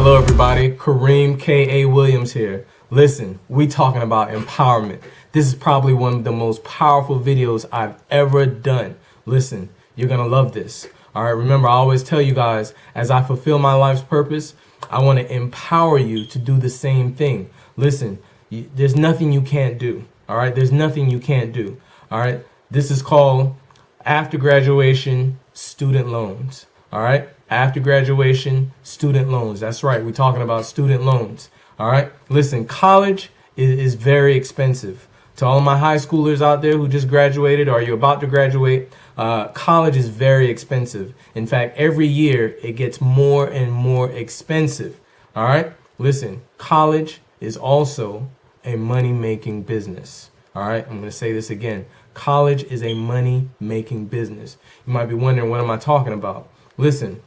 Hello everybody, Kareem K.A. Williams here. Listen, we talking about empowerment. This is probably one of the most powerful videos I've ever done. Listen, you're gonna love this. Alright, remember I always tell you guys, as I fulfill my life's purpose, I want to empower you to do the same thing. Listen, there's nothing you can't do. Alright, there's nothing you can't do. Alright, this is called after graduation student loans. Alright, after graduation student loans. That's right, we're talking about student loans. Alright, listen, college is very expensive. To all of my high schoolers out there who just graduated or you're about to graduate, college is very expensive. In fact, every year it gets more and more expensive. All right, listen, college is also a money-making business. All right, I'm going to say this again. College is a money-making business. You might be wondering, what am I talking about? Listen,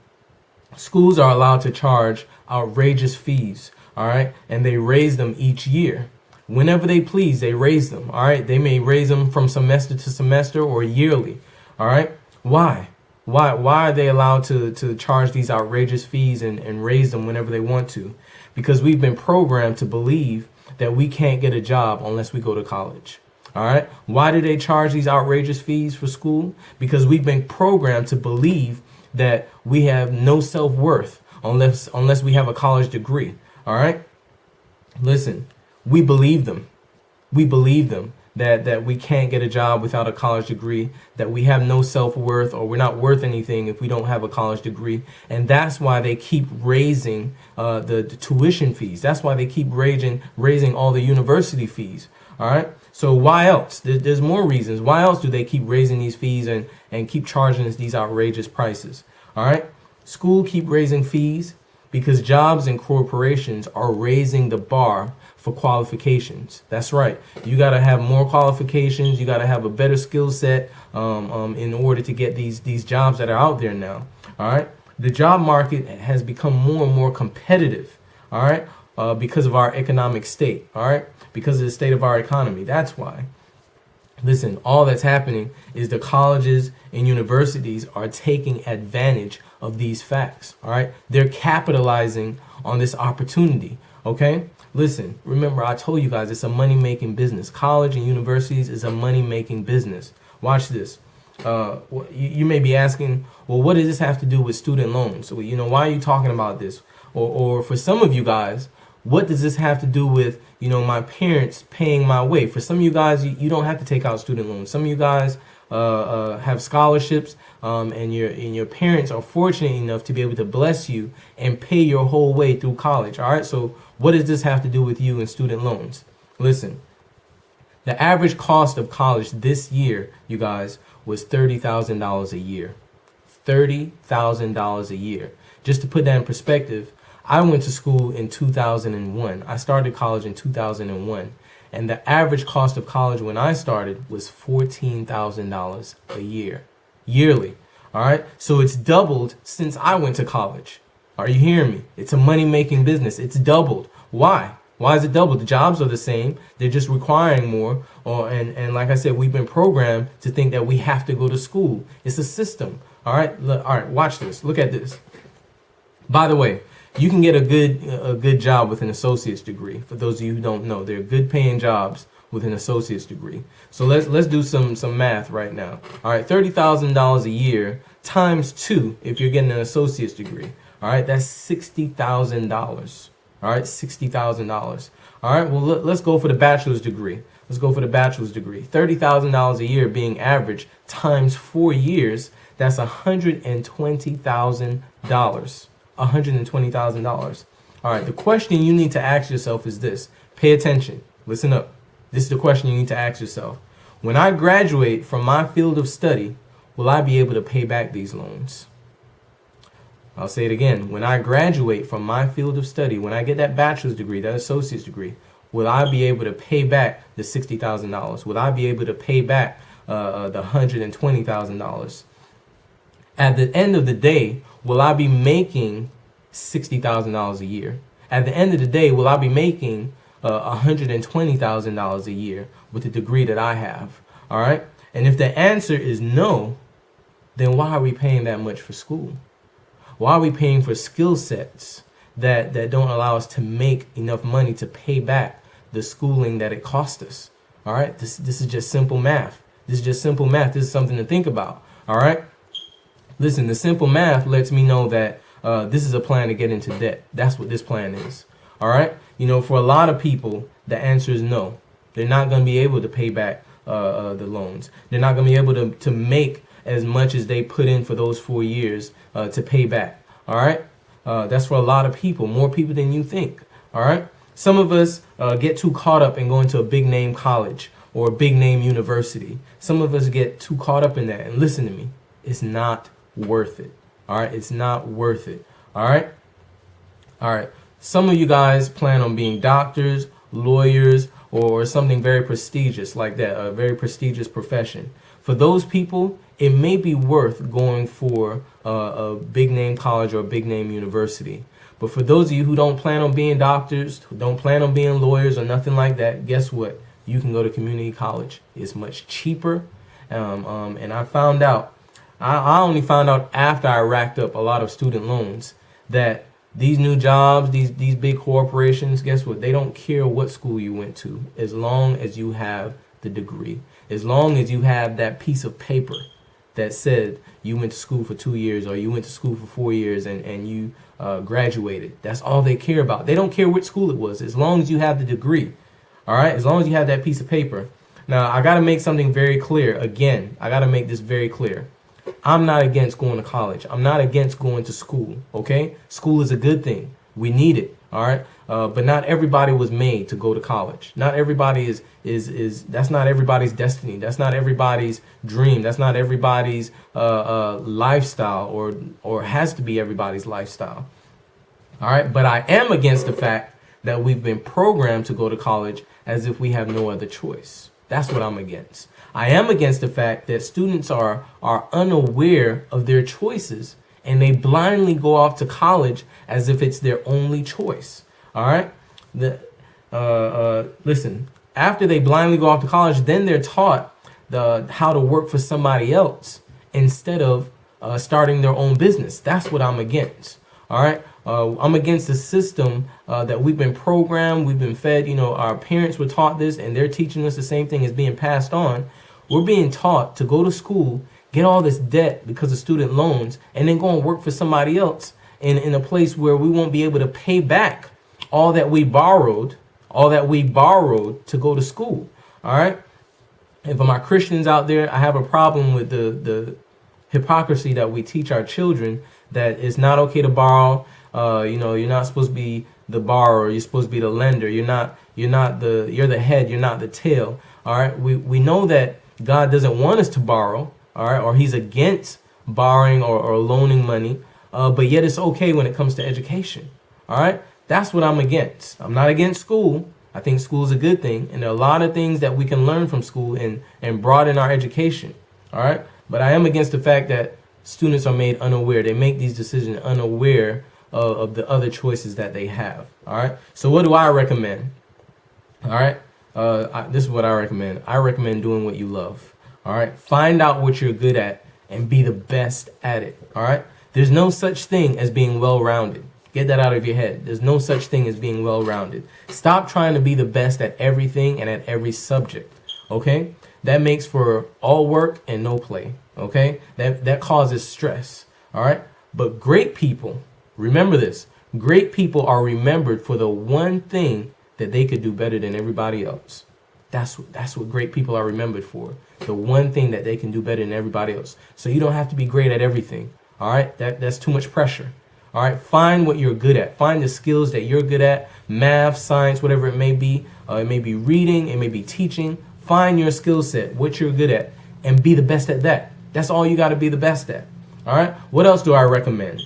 schools are allowed to charge outrageous fees. All right, and they raise them each year. Whenever they please, they raise them. All right, they may raise them from semester to semester or yearly. All right, why are they allowed to charge these outrageous fees and raise them whenever they want to? Because we've been programmed to believe that we can't get a job unless we go to college. All right, why do they charge these outrageous fees for school? Because we've been programmed to believe that we have no self-worth unless we have a college degree. All right, listen, we believe them. We believe them that we can't get a job without a college degree, that we have no self-worth, or we're not worth anything if we don't have a college degree. And that's why they keep raising the tuition fees. That's why they keep raising all the university fees. All right. So why else? There's more reasons. Why else do they keep raising these fees and keep charging us these outrageous prices? All right. School keep raising fees because jobs and corporations are raising the bar for qualifications. That's right. You got to have more qualifications. You got to have a better skill set in order to get these jobs that are out there now. All right. The job market has become more and more competitive. All right. Because of our economic state. All right. Because of the state of our economy. That's why. Listen, all that's happening is the colleges and universities are taking advantage of these facts. All right. They're capitalizing on this opportunity. OK. Listen, remember, I told you guys it's a money-making business. College and universities is a money-making business. Watch this. You may be asking, well, what does this have to do with student loans? So, why are you talking about this? Or for some of you guys, what does this have to do with, my parents paying my way? For some of you guys, you don't have to take out student loans. Some of you guys have scholarships, and your parents are fortunate enough to be able to bless you and pay your whole way through college. All right. So what does this have to do with you and student loans? Listen, the average cost of college this year, you guys, was $30,000 a year. $30,000 a year. Just to put that in perspective, I went to school in 2001. I started college in 2001. And the average cost of college when I started was $14,000 a year, yearly. All right. So it's doubled since I went to college. Are you hearing me? It's a money-making business. It's doubled. Why? Why is it doubled? The jobs are the same. They're just requiring more. And like I said, we've been programmed to think that we have to go to school. It's a system. All right. All right. Watch this. Look at this. By the way, you can get a good job with an associate's degree. For those of you who don't know, there are good paying jobs with an associate's degree. So let's do some math right now. All right, $30,000 a year times 2 if you're getting an associate's degree. All right, that's $60,000. All right, $60,000. All right, well, let's go for the bachelor's degree. Let's go for the bachelor's degree. $30,000 a year being average times 4 years, that's $120,000. $120,000. All right, the question you need to ask yourself is this. Pay attention. Listen up. This is the question you need to ask yourself. When I graduate from my field of study, will I be able to pay back these loans? I'll say it again. When I graduate from my field of study, when I get that bachelor's degree, that associate's degree, will I be able to pay back the $60,000? Will I be able to pay back the $120,000? At the end of the day, will I be making $60,000 a year? At the end of the day, will I be making $120,000 a year with the degree that I have? All right. And if the answer is no, then why are we paying that much for school? Why are we paying for skill sets that don't allow us to make enough money to pay back the schooling that it cost us. All right, this is just simple math. This is just simple math. This is something to think about. All right, listen, the simple math lets me know that this is a plan to get into debt. That's what this plan is. All right, for a lot of people, the answer is no. They're not going to be able to pay back the loans. They're not going to be able to make as much as they put in for those 4 years to pay back. All right, that's for a lot of people, more people than you think. All right. Some of us get too caught up in going to a big name college or a big name university. Some of us get too caught up in that. And listen to me, it's not worth it. All right, it's not worth it. All right. All right. Some of you guys plan on being doctors, lawyers, or something very prestigious like that, a very prestigious profession. For those people, it may be worth going for a big name college or a big name university. But for those of you who don't plan on being doctors, who don't plan on being lawyers or nothing like that, guess what? You can go to community college. It's much cheaper. And I found out, I only found out after I racked up a lot of student loans, that these new jobs, these big corporations, guess what? They don't care what school you went to, as long as you have the degree, as long as you have that piece of paper that said you went to school for 2 years or you went to school for 4 years and you graduated. That's all they care about. They don't care which school it was, as long as you have the degree. All right, as long as you have that piece of paper. Now, I got to make something very clear. Again, I got to make this very clear. I'm not against going to college. I'm not against going to school. Okay, school is a good thing. We need it. All right, but not everybody was made to go to college. Not everybody is. That's not everybody's destiny. That's not everybody's dream. That's not everybody's lifestyle, or has to be everybody's lifestyle. All right, but I am against the fact that we've been programmed to go to college as if we have no other choice. That's what I'm against. I am against the fact that students are unaware of their choices and they blindly go off to college as if it's their only choice. All right. Listen, after they blindly go off to college, then they're taught how to work for somebody else instead of starting their own business. That's what I'm against. All right. I'm against the system that we've been programmed, we've been fed. Our parents were taught this, and they're teaching us the same thing is being passed on. We're being taught to go to school, get all this debt because of student loans, and then go and work for somebody else in a place where we won't be able to pay back all that we borrowed to go to school. All right. And for my Christians out there, I have a problem with the hypocrisy that we teach our children, that it's not okay to borrow. You're not supposed to be the borrower. You're supposed to be the lender. You're the head. You're not the tail. All right. We know that God doesn't want us to borrow. All right. Or he's against borrowing or loaning money. But yet it's okay when it comes to education. All right. That's what I'm against. I'm not against school. I think school is a good thing. And there are a lot of things that we can learn from school and broaden our education. All right. But I am against the fact that students are made unaware. They make these decisions unaware of the other choices that they have. All right. So what do I recommend? All right. This is what I recommend. I recommend doing what you love. All right. Find out what you're good at and be the best at it. All right. There's no such thing as being well-rounded. Get that out of your head. There's no such thing as being well-rounded. Stop trying to be the best at everything and at every subject. Okay. That makes for all work and no play. Okay. That causes stress. All right. But great people, remember this. Great people are remembered for the one thing that they could do better than everybody else. That's what great people are remembered for. The one thing that they can do better than everybody else. So you don't have to be great at everything. All right. That's too much pressure. All right. Find what you're good at. Find the skills that you're good at. Math, science, whatever it may be. It may be reading. It may be teaching. Find your skill set, what you're good at, and be the best at that. That's all you got to be the best at. All right. What else do I recommend?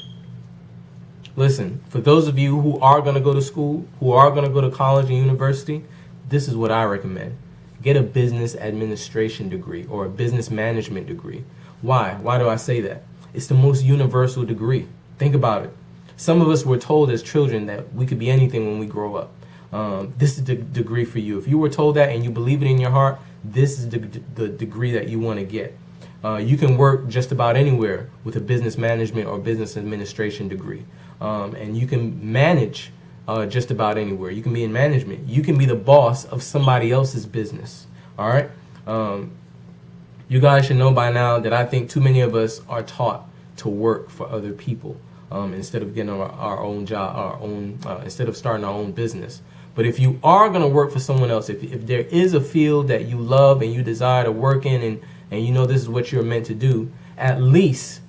Listen, for those of you who are going to go to school, who are going to go to college and university, this is what I recommend. Get a business administration degree or a business management degree. Why? Why do I say that? It's the most universal degree. Think about it. Some of us were told as children that we could be anything when we grow up. This is the degree for you. If you were told that and you believe it in your heart, this is the degree that you want to get. You can work just about anywhere with a business management or business administration degree. and you can manage just about anywhere. You can be in management. You can be the boss of somebody else's business. All right. You guys should know by now that I think too many of us are taught to work for other people instead of getting our own job, instead of starting our own business. But if you are going to work for someone else, if there is a field that you love and you desire to work in, and you know this is what you're meant to do, at least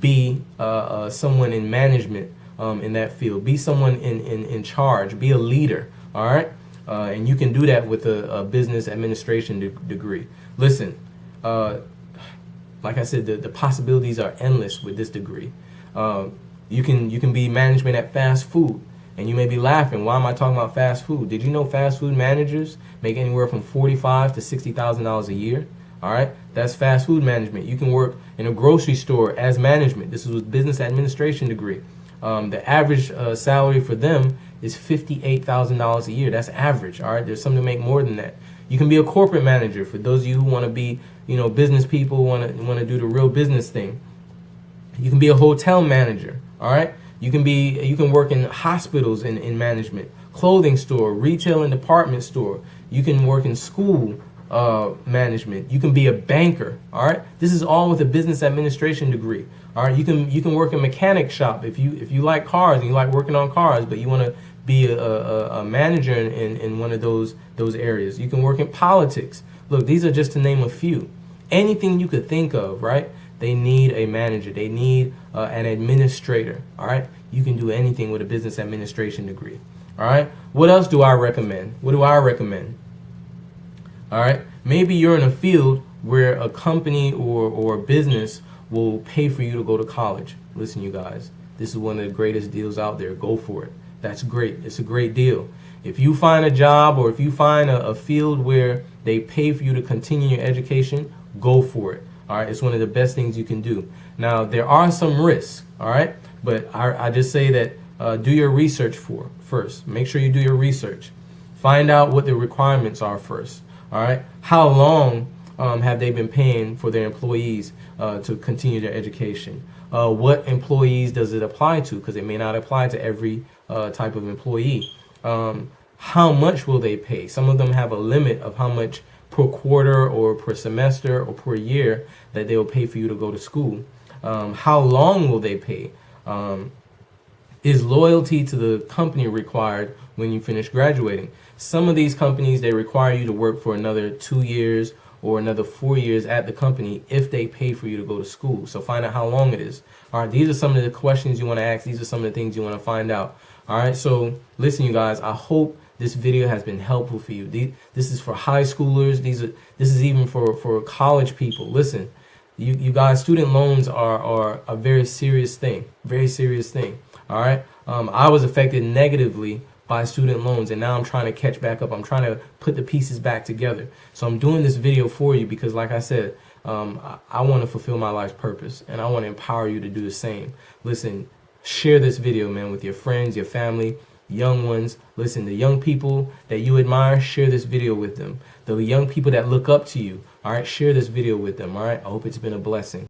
be someone in management in that field. Be someone in charge. Be a leader. All right? And you can do that with a business administration degree. Listen, like I said, the possibilities are endless with this degree. You can be management at fast food. And you may be laughing, why am I talking about fast food? Did you know fast food managers make anywhere from $45,000 to $60,000 a year? All right, that's fast food management. You can work in a grocery store as management. This is a business administration degree. The average salary for them is $58,000 a year. That's average. All right, there's some to make more than that. You can be a corporate manager for those of you who want to be, business people, want to do the real business thing. You can be a hotel manager. All right. You can work in hospitals in management, clothing store, retail and department store. You can work in school management. You can be a banker. All right, this is all with a business administration degree. All right, you can work in a mechanic shop if you like cars and you like working on cars, but you want to be a manager in one of those areas. You can work in politics. Look, these are just to name a few. Anything you could think of, right? They need a manager. They need an administrator. All right. You can do anything with a business administration degree. All right. What else do I recommend? What do I recommend? All right. Maybe you're in a field where a company or a business will pay for you to go to college. Listen, you guys, this is one of the greatest deals out there. Go for it. That's great. It's a great deal. If you find a job or if you find a field where they pay for you to continue your education, go for it. All right, it's one of the best things you can do. Now, there are some risks, all right? But I just say that do your research first. Make sure you do your research. Find out what the requirements are first, all right? How long have they been paying for their employees to continue their education? What employees does it apply to? Because it may not apply to every type of employee. How much will they pay? Some of them have a limit of how much per quarter or per semester or per year that they will pay for you to go to school. How long will they pay? Is loyalty to the company required when you finish graduating? Some of these companies, they require you to work for another 2 years or another 4 years at the company if they pay for you to go to school. So find out how long it is. All right, these are some of the questions you want to ask. These are some of the things you want to find out. All right, so listen, you guys, I hope this video has been helpful for you. This is for high schoolers. This is even for college people. Listen, you guys, student loans are a very serious thing. Very serious thing. All right. I was affected negatively by student loans, and now I'm trying to catch back up. I'm trying to put the pieces back together. So I'm doing this video for you because, like I said, I want to fulfill my life's purpose, and I want to empower you to do the same. Listen, share this video, man, with your friends, your family, young ones. Listen, the young people that you admire, share this video with them. The young people that look up to you, all right, share this video with them, all right? I hope it's been a blessing.